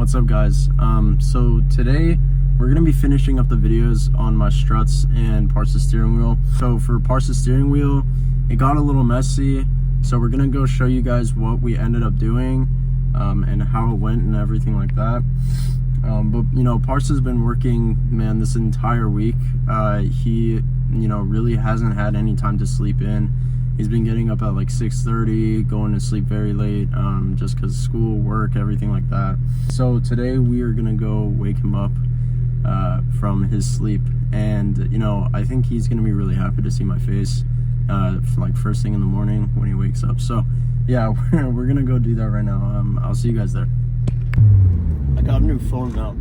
What's up, guys? So today we're gonna be finishing up the videos on my struts and parts of steering wheel. So for parts of steering wheel, it got a little messy, so we're gonna go show you guys what we ended up doing and how it went and everything like that. But you know, Parts has been working, man, this entire week. He really hasn't had any time to sleep in. He's been getting up at like 6:30, going to sleep very late, just because school, work, everything like that. So today we are gonna go wake him up from his sleep, and I think he's gonna be really happy to see my face like first thing in the morning when he wakes up. So yeah, we're gonna go do that right now. I'll see you guys there. I got a new phone now.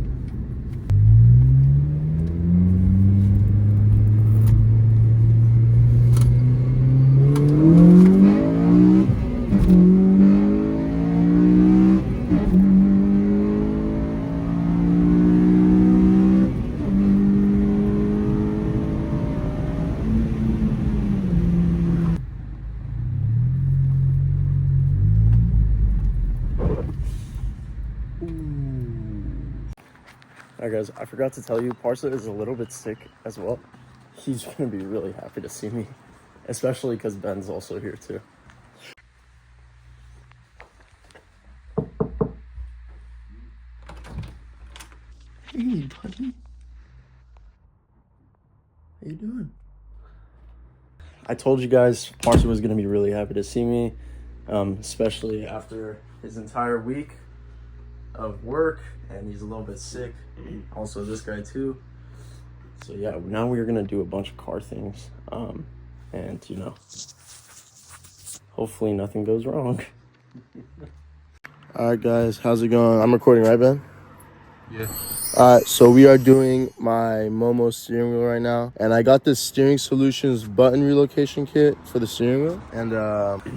Alright guys, I forgot to tell you, Parsa is a little bit sick as well. He's gonna be really happy to see me, especially because Ben's also here too. Hey buddy, how you doing? I told you guys Parsa was gonna be really happy to see me, especially after his entire week of work, and he's a little bit sick. Also this guy too. So yeah, now we're gonna do a bunch of car things, and hopefully nothing goes wrong. All right guys, how's it going? I'm recording, right Ben? Yeah. Alright, so we are doing my Momo steering wheel right now, and I got this Steering Solutions button relocation kit for the steering wheel. And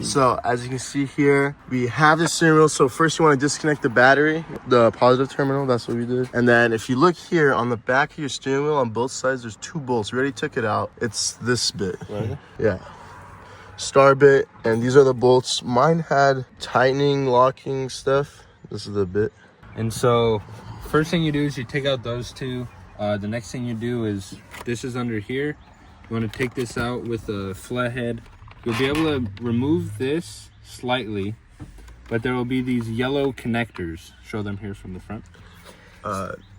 so as you can see here, we have the steering wheel. So first you want to disconnect the battery, the positive terminal. That's what we did. And then if you look here on the back of your steering wheel on both sides, there's two bolts. We already took it out. It's this bit, right? Yeah, star bit, and these are the bolts. Mine had tightening, locking stuff. This is the bit. And so first thing you do is you take out those two. The next thing you do is, this is under here. You want to take this out with a flathead. You'll be able to remove this slightly, but there will be these yellow connectors. Show them here from the front.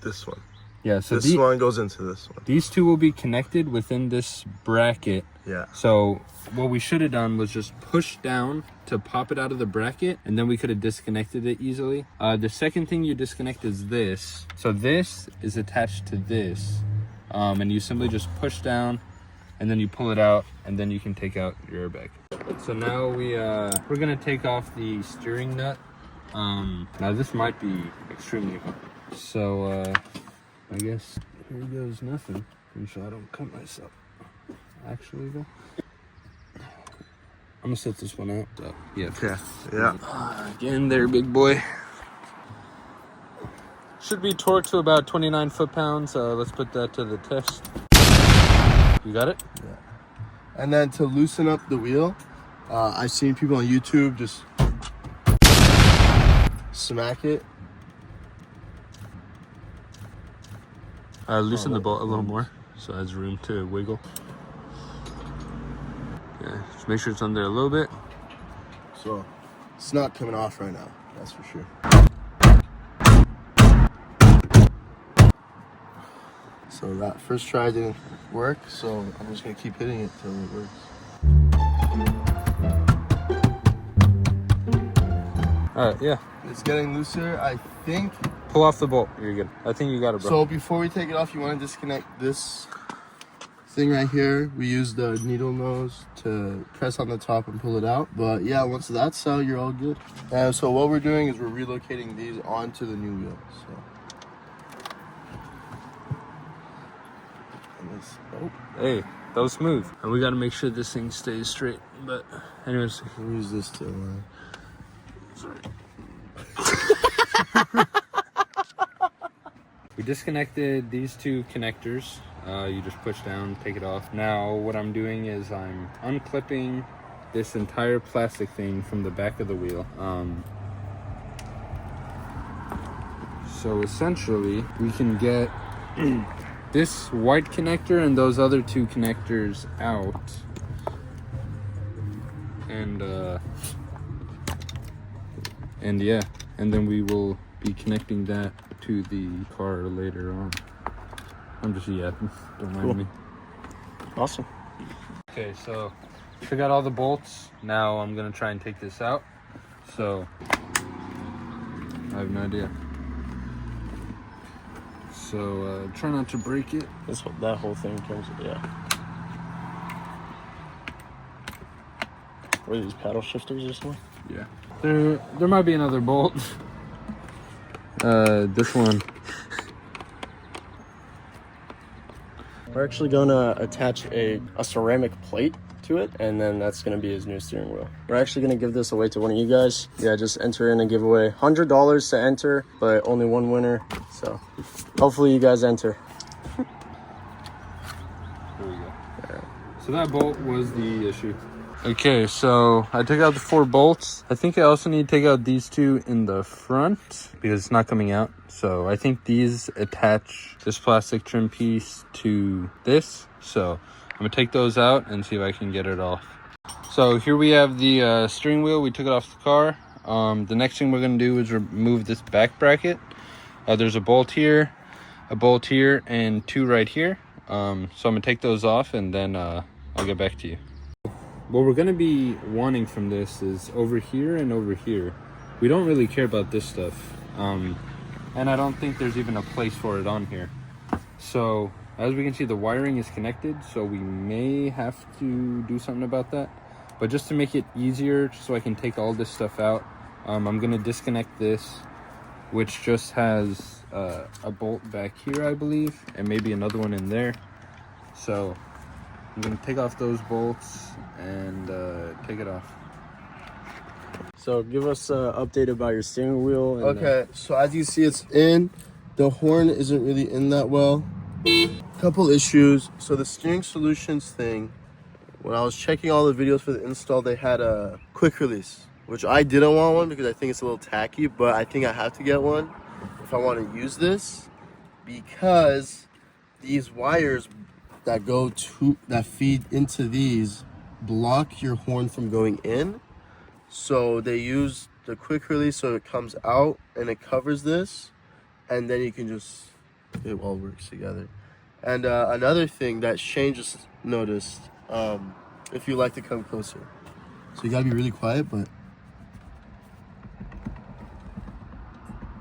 This one. Yeah, so this one goes into this one. These two will be connected within this bracket. Yeah. So what we should have done was just push down to pop it out of the bracket, and then we could have disconnected it easily. The second thing you disconnect is this. So this is attached to this, and you simply just push down, and then you pull it out, and then you can take out your airbag. So now we're gonna take off the steering nut. Now this might be extremely hard. So I guess here goes nothing. Pretty sure I don't cut myself. Actually though, I'm gonna set this one out. Yeah. Get in there, big boy. Should be torqued to about 29 foot-pounds. Let's put that to the test. You got it? Yeah. And then to loosen up the wheel, I've seen people on YouTube just smack it. Loosen the bolt a little more so it has room to wiggle. Yeah, just make sure it's under a little bit. So it's not coming off right now, that's for sure. So that first try didn't work, so I'm just gonna keep hitting it till it works. Alright, yeah. It's getting looser, I think. Pull off the bolt. You're good. I think you got it, bro. So before we take it off, you want to disconnect this thing right here. We use the needle nose to press on the top and pull it out. But yeah, once that's out, you're all good. And so what we're doing is we're relocating these onto the new wheel. So hey, that was smooth. And we got to make sure this thing stays straight. But anyways, we'll use this to sorry. We disconnected these two connectors. You just push down, take it off. Now what I'm doing is I'm unclipping this entire plastic thing from the back of the wheel. So essentially, we can get this white connector and those other two connectors out. And yeah, and then we will be connecting that to the car later on. I'm just yapping, don't mind me. Awesome. Okay, so took out all the bolts. Now I'm gonna try and take this out. So I have no idea. So try not to break it. That whole thing comes, yeah. What are these, paddle shifters or something? Yeah. There might be another bolt. This one. We're actually gonna attach a ceramic plate to it, and then that's gonna be his new steering wheel. We're actually gonna give this away to one of you guys. Yeah, just enter in a giveaway. $100 to enter, but only one winner. So hopefully you guys enter. There we go. Yeah. So that bolt was the issue. Okay, so I took out the 4 bolts. I think I also need to take out these 2 in the front because it's not coming out. So I think these attach this plastic trim piece to this. So I'm gonna take those out and see if I can get it off. So here we have the steering wheel. We took it off the car. The next thing we're gonna do is remove this back bracket. There's a bolt here, and 2 right here. So I'm gonna take those off and then I'll get back to you. What we're gonna be wanting from this is over here and over here. We don't really care about this stuff. And I don't think there's even a place for it on here. So as we can see, the wiring is connected, so we may have to do something about that. But just to make it easier, just so I can take all this stuff out, I'm gonna disconnect this, which just has a bolt back here, I believe, and maybe another one in there. So I'm gonna take off those bolts and take it off. So give us an update about your steering wheel. And, okay, so as you see, it's in. The horn isn't really in that well. Couple issues. So the steering solutions thing, when I was checking all the videos for the install, they had a quick release, which I didn't want one because I think it's a little tacky, but I think I have to get one if I want to use this, because these wires that feed into these block your horn from going in. So they use the quick release so it comes out and it covers this, and then you can just, it all works together. And another thing that Shane just noticed, if you like to come closer, so you gotta be really quiet, but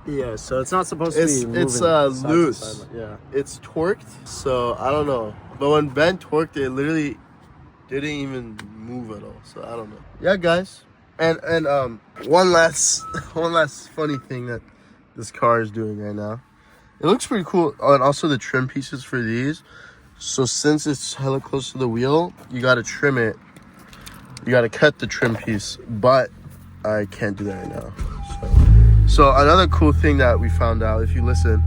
yeah, so it's not supposed to be moving it's side to loose. side, yeah, it's torqued, so I don't know. But when Ben torqued it, literally didn't even move at all. So I don't know. Yeah, guys. And one last funny thing that this car is doing right now. It looks pretty cool. Oh, and also the trim pieces for these. So since it's hella close to the wheel, you gotta trim it. You gotta cut the trim piece, but I can't do that right now. So another cool thing that we found out, if you listen.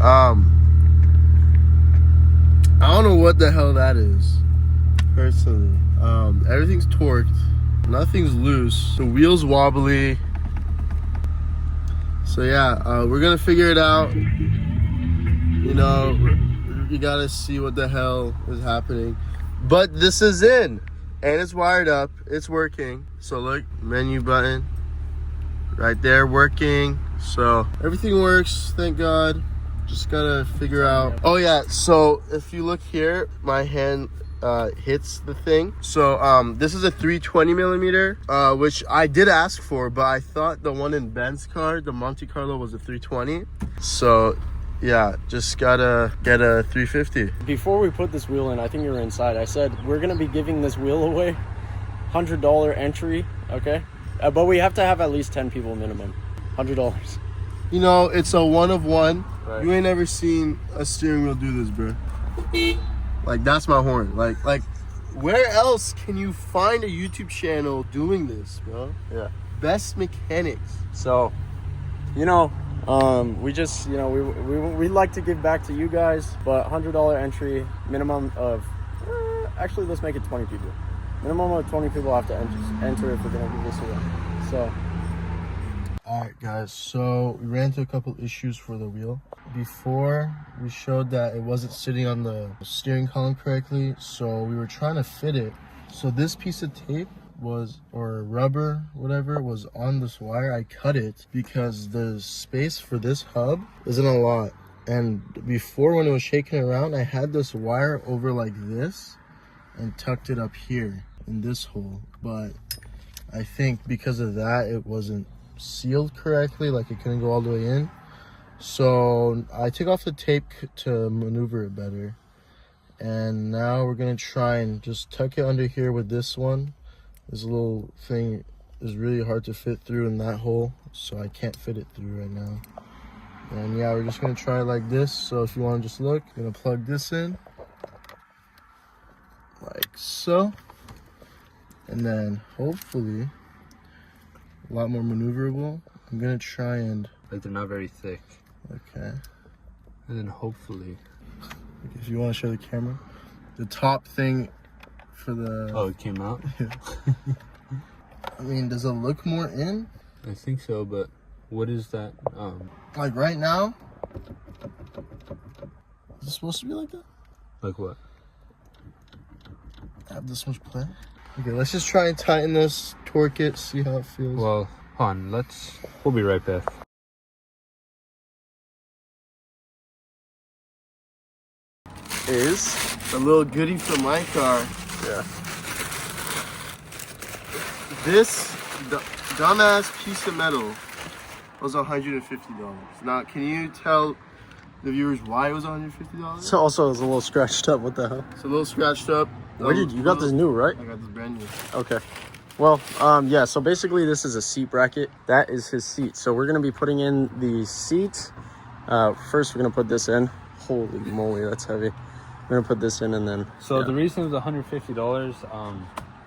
I don't know what the hell that is, personally. Everything's torqued, nothing's loose, the wheel's wobbly. So yeah, we're gonna figure it out. You know, you gotta see what the hell is happening. But this is in, and it's wired up, it's working. So look, menu button, right there, working. So everything works, thank God. Just gotta figure out. Oh yeah, so if you look here, my hand hits the thing. So this is a 320 millimeter, which I did ask for, but I thought the one in Ben's car, the Monte Carlo, was a 320. So yeah, just gotta get a 350. Before we put this wheel in, I think you were inside, I said we're gonna be giving this wheel away, $100 entry, okay? But we have to have at least 10 people minimum, $100. You know, it's a one of one. Right. You ain't ever seen a steering wheel do this, bro. Like, that's my horn. Like, where else can you find a YouTube channel doing this, bro? Yeah. Best mechanics. So, you know, we just, you know, we like to give back to you guys, but $100 entry, minimum of, actually let's make it 20 people. Minimum of 20 people have to enter if we're gonna give this away. So Alright guys, so we ran into a couple issues for the wheel. Before, we showed that it wasn't sitting on the steering column correctly, so we were trying to fit it. So this piece of tape was, or rubber, whatever, was on this wire. I cut it because the space for this hub isn't a lot. And before, when it was shaking around, I had this wire over like this and tucked it up here in this hole. But I think because of that, it wasn't sealed correctly, like it couldn't go all the way in. So I took off the tape to maneuver it better, and now we're gonna try and just tuck it under here with this one. This little thing is really hard to fit through in that hole, so I can't fit it through right now. And yeah, we're just gonna try it like this. So if you want to just look, I'm gonna plug this in like so, and then hopefully a lot more maneuverable. I'm gonna try and, Like they're not very thick. okay, And then hopefully. if you want to show the camera, the top thing for the, Oh, it came out? I mean, does it look more in? I think so, but what is that? Like right now, is it supposed to be like that? Like what? Have this much play? Okay, let's just try and tighten this, torque it, see how it feels. Well, hold on, we'll be right back. Is a little goodie for my car. yeah. This dumbass piece of metal was $150. Now, can you tell the viewers why it was $150? So also it's a little scratched up. What the hell? It's a little scratched up. Where did you got this new, right? I got this brand new. Okay. Well, yeah, so basically this is a seat bracket. That is his seat. So we're gonna be putting in the seat. First we're gonna put this in. Holy moly, that's heavy. We're gonna put this in and then So yeah. the reason it's $150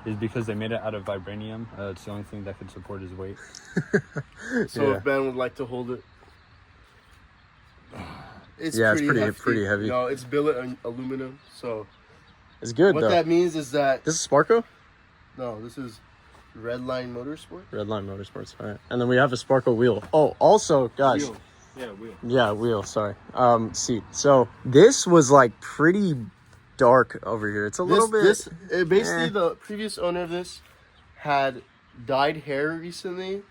is because they made it out of vibranium. It's the only thing that could support his weight. So Yeah. if Ben would like to hold it. It's Yeah, it's hefty. pretty heavy. No, it's billet aluminum. So It's good what though. that means is that This is Sparco? no, this is Redline Motorsport. Redline Motorsports, all right. And then we have a Sparco wheel. Oh, also, guys. Wheel. Yeah, wheel. Yeah, wheel, sorry. Seat. So this was like pretty dark over here. It's a little bit. Basically, the previous owner of this had dyed hair recently,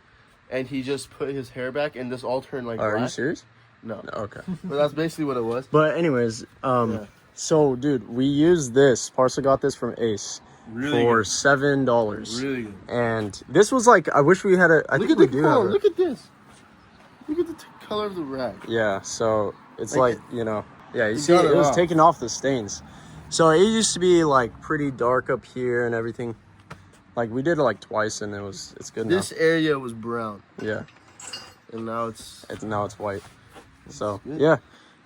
and he just put his hair back, and this all turned like Are black. you serious? No. No, okay. But that's basically what it was. But anyways, Yeah. so dude, we used this. Parsa got this from Ace Really for good. $7. Really good. And this was like, I wish we had a. I Look think at we the do color. have a. Look at this. Look at the color of the rack. Yeah, so it's Like, like, you know, yeah, you you see, got it it was off. taking off the stains. So it used to be like pretty dark up here and everything. Like we did it like twice and it's good This area was brown, now. Yeah, and now it's now it's white. So good. yeah,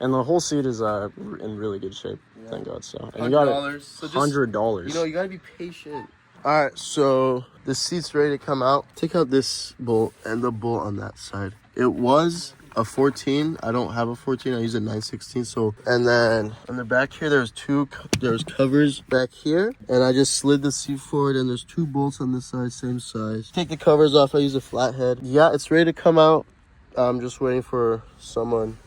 and the whole seat is in really good shape. Yeah. Thank God. So and you got it $100. So just, $100. you know, you gotta be patient. All right, so the seat's ready to come out. Take out this bolt and the bolt on that side. It was a 14. I don't have a 14. I use a 9/16. So, and then on the back here, there's covers back here, and I just slid the seat forward, and there's 2 bolts on this side, same size. Take the covers off. I use a flathead. Yeah, it's ready to come out. I'm just waiting for someone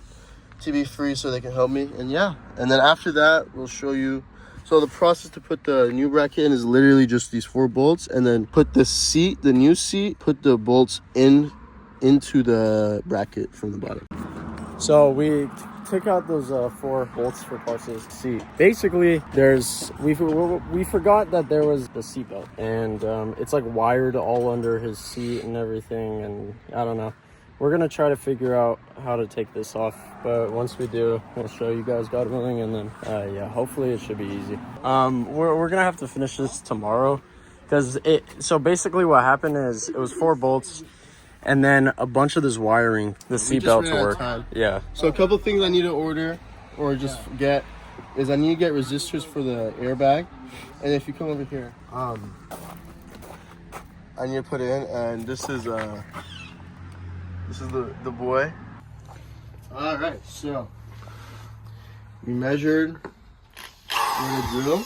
to be free so they can help me. And yeah, and then after that, we'll show you. So the process to put the new bracket in is literally just these 4 bolts, and then put the seat, the new seat, put the bolts into the bracket from the bottom. So we took out those 4 bolts for Parsa's seat. Basically, we forgot that there was the seat belt, and it's like wired all under his seat and everything, and I don't know. We're gonna try to figure out how to take this off, but once we do, we'll show you guys God willing, and then yeah, hopefully it should be easy. We're gonna have to finish this tomorrow, because so basically what happened is it was 4 bolts and then a bunch of this wiring, the seat belt to work. Yeah. So a couple things I need to order or just get is I need to get resistors for the airbag, and if you come over here, I need to put it in, and this is the boy. All right, so we measured with a drill,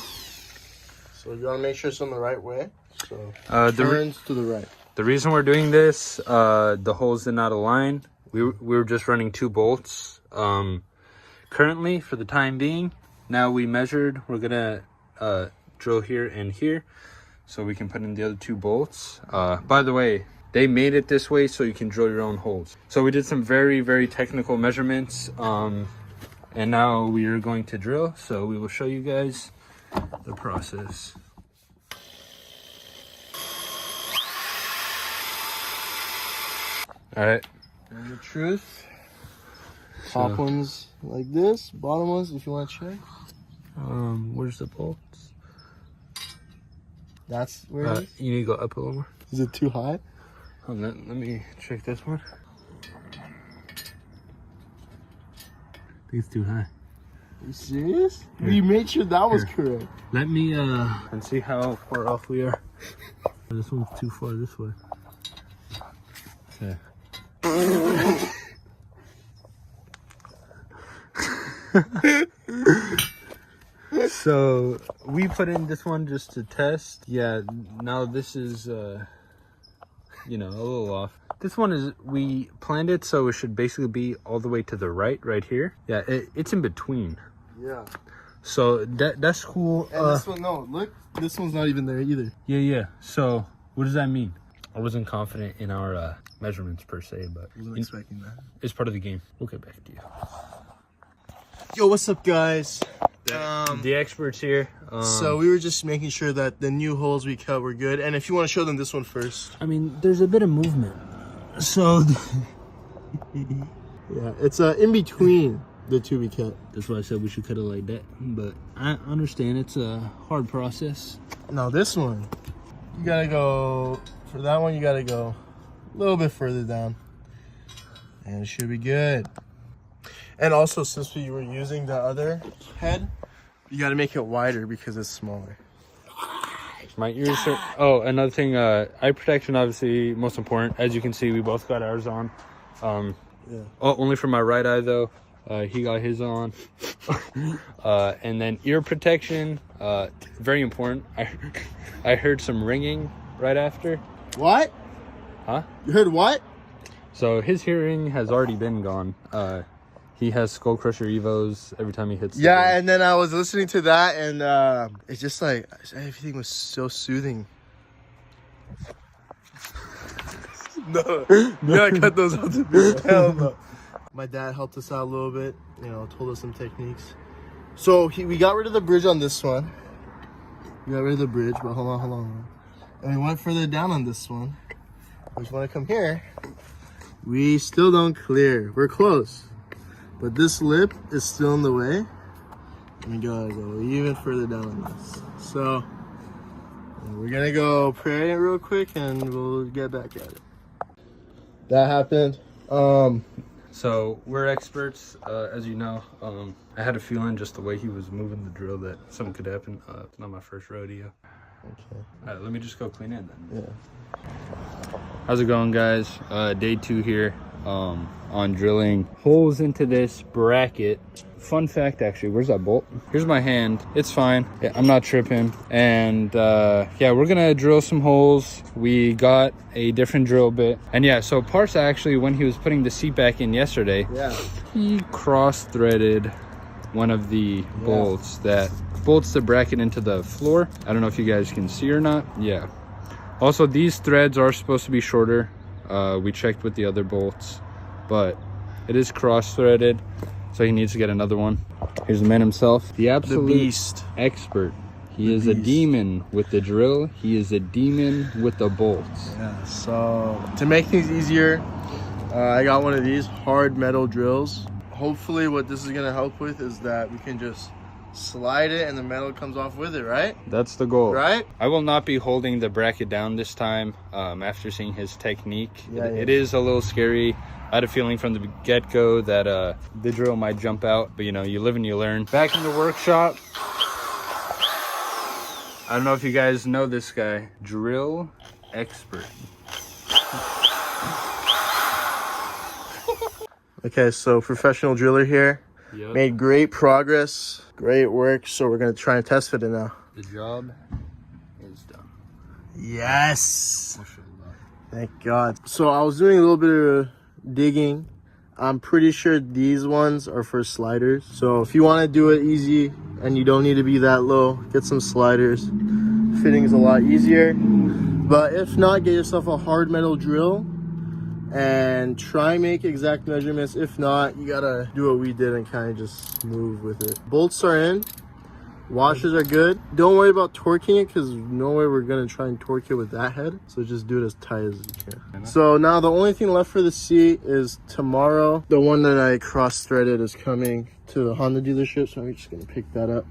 so you want to make sure it's on the right way. So The turns to the right. The reason we're doing this, the holes did not align. We were just running 2 bolts currently for the time being. Now we measured, we're gonna drill here and here so we can put in the other 2 bolts. By the way, they made it this way so you can drill your own holes. So we did some very, very technical measurements, and now we are going to drill. So we will show you guys the process. All right. And the truth. Top ones like this, bottom ones if you want to check. Where's the bolts? That's where it is. You need to go up a little more. Is it too high? Hold on, let me check this one. I think it's too high. Are you serious? Here. We made sure that was Here. correct. Let me and see how far off we are. This one's too far this way. Okay. So we put in this one just to test. Yeah, now this is you know, a little off. This one is, we planned it so it should basically be all the way to the right here. Yeah, it's in between. Yeah. So that's cool. And this one, no, look, this one's not even there either. Yeah. So what does that mean? I wasn't confident in our measurements per se, but I wasn't expecting that. it's part of the game. We'll get back to you. Yo, what's up, guys? The experts here. So we were just making sure that the new holes we cut were good. And if you want to show them this one first. I mean, there's a bit of movement. So Yeah, it's in between the 2 we cut. that's why I said we should cut it like that. But I understand it's a hard process. Now this one, you gotta go, for that one you gotta go a little bit further down. And it should be good. And also, since we were using the other head, you gotta make it wider because it's smaller. My ears are... Oh, another thing, eye protection, obviously, most important. As you can see, we both got ours on. Yeah. Oh, only for my right eye, though. He got his on. And then ear protection, very important. I heard some ringing right after. What? Huh? You heard what? So his hearing has already been gone. He has Skull Crusher Evos every time he hits the Yeah, ball. and then I was listening to that, and it's just like, everything was so soothing. No, you gotta cut those out to me. Hell no. My dad helped us out a little bit, you know, told us some techniques. So we got rid of the bridge on this one. We got rid of the bridge, but hold on. And we went further down on this one. We just want to come here. We still don't clear. We're close. But this lip is still in the way. And we gotta go even further down on this. So we're gonna go pray it real quick and we'll get back at it. That happened. So we're experts, as you know. I had a feeling just the way he was moving the drill that something could happen. It's not my first rodeo. Okay. All right, let me just go clean it then. Yeah. How's it going, guys? Day 2 here on drilling holes into this bracket. Fun fact, actually, where's that bolt? Here's my hand. It's fine. Yeah, I'm not tripping. And yeah, we're gonna drill some holes. We got a different drill bit. And yeah, so Parsa actually, when he was putting the seat back in yesterday, he cross-threaded one of the bolts that bolts the bracket into the floor. I don't know if you guys can see or not. Yeah. Also, these threads are supposed to be shorter. We checked with the other bolts, but it is cross-threaded, so he needs to get another one. Here's the man himself, the absolute beast expert. He is a demon with the drill. He is a demon with the bolts. Yeah, so to make things easier, I got one of these hard metal drills. Hopefully what this is gonna help with is that we can just slide it and the metal comes off with it, right? That's the goal. Right? I will not be holding the bracket down this time after seeing his technique. Yeah, It is a little scary. I had a feeling from the get-go that the drill might jump out, but you know, you live and you learn. Back in the workshop. I don't know if you guys know this guy, drill expert. Okay, so professional driller here. Yep. Made great progress, great work. So we're gonna try and test fit it now. The job is done. Yes. Thank God. So I was doing a little bit of digging. I'm pretty sure these ones are for sliders. So if you want to do it easy and you don't need to be that low, get some sliders. Fitting is a lot easier. But if not, get yourself a hard metal drill and try and make exact measurements. If not, you gotta do what we did and kind of just move with it. Bolts are in. Washers are good. Don't worry about torquing it because no way we're gonna try and torque it with that head. So just do it as tight as you can. So now the only thing left for the seat is tomorrow. The one that I cross-threaded is coming to the Honda dealership. So I'm just gonna pick that up,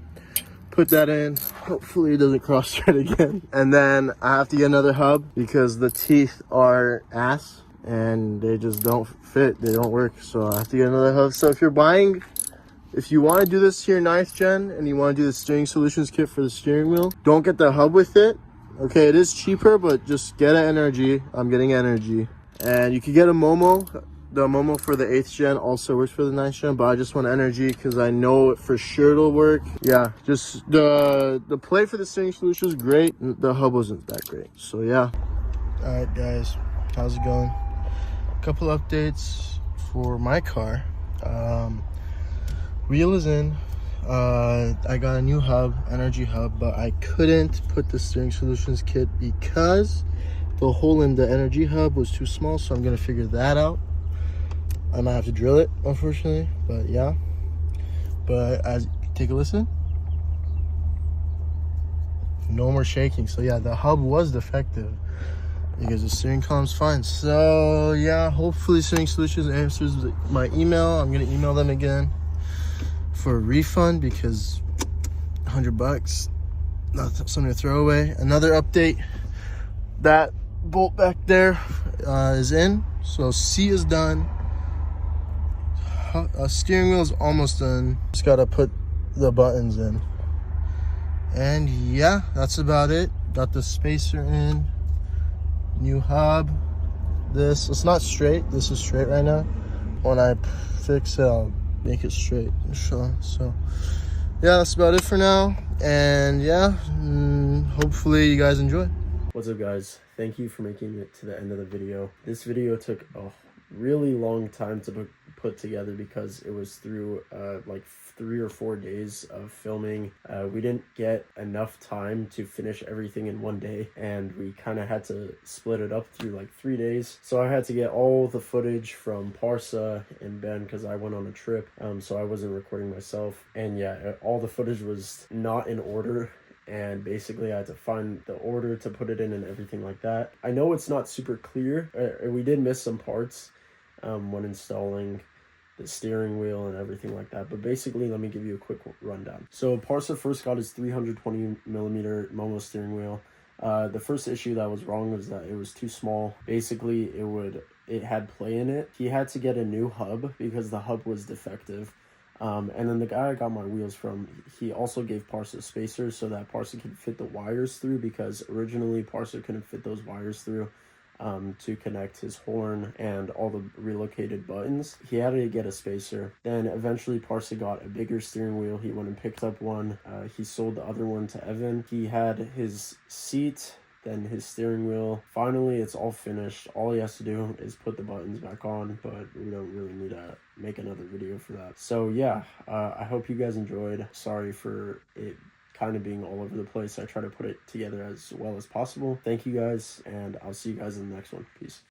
put that in. Hopefully it doesn't cross-thread again. And then I have to get another hub because the teeth are ass and they just don't fit. They don't work. So I have to get another hub. So if you want to do this here 9th gen and you want to do the steering solutions kit for the steering wheel, don't get the hub with it. Okay, it is cheaper, but just get an Energy. I'm getting Energy. And you can get a Momo. The Momo for the 8th gen also works for the 9th gen, but I just want Energy because I know for sure it'll work. Yeah, just the plate for the steering solution is great. The hub wasn't that great. So yeah. All right, guys, how's it going? Couple updates for my car. Wheel is in. I got a new hub, Energy hub, but I couldn't put the steering solutions kit because the hole in the Energy hub was too small, so I'm gonna figure that out. I might have to drill it, unfortunately, but yeah. But as take a listen. No more shaking. So yeah, the hub was defective because the steering column's fine. So yeah, hopefully Steering Solutions answers my email. I'm gonna email them again for a refund because $100, not something to throw away. Another update, that bolt back there is in, so C is done. Steering wheel is almost done, just gotta put the buttons in. And yeah, that's about it. Got the spacer in, new hub. It's not straight, this is straight right now. When I fix it, I'll make it straight, inshallah. So yeah, that's about it for now. And yeah, hopefully you guys enjoy. What's up, guys? Thank you for making it to the end of the video. This video took a really long time to put together because it was through like 3 or 4 days of filming. We didn't get enough time to finish everything in one day, and we kind of had to split it up through like 3 days. So I had to get all the footage from Parsa and Ben because I went on a trip, so I wasn't recording myself. And yeah, all the footage was not in order, and basically I had to find the order to put it in and everything like that. I know it's not super clear. We did miss some parts when installing the steering wheel and everything like that, but basically let me give you a quick rundown. So Parsa first got his 320 millimeter Momo steering wheel. The first issue that was wrong was that it was too small. Basically it had play in it. He had to get a new hub because the hub was defective. And then the guy I got my wheels from, he also gave Parsa spacers so that Parsa could fit the wires through, because originally Parsa couldn't fit those wires through to connect his horn and all the relocated buttons. He had to get a spacer. Then eventually Parsa got a bigger steering wheel. He went and picked up one. He sold the other one to Evan. He had his seat, then his steering wheel. Finally, it's all finished. All he has to do is put the buttons back on, but we don't really need to make another video for that. So yeah, I hope you guys enjoyed. Sorry for it kind of being all over the place. I try to put it together as well as possible. Thank you guys, and I'll see you guys in the next one. Peace.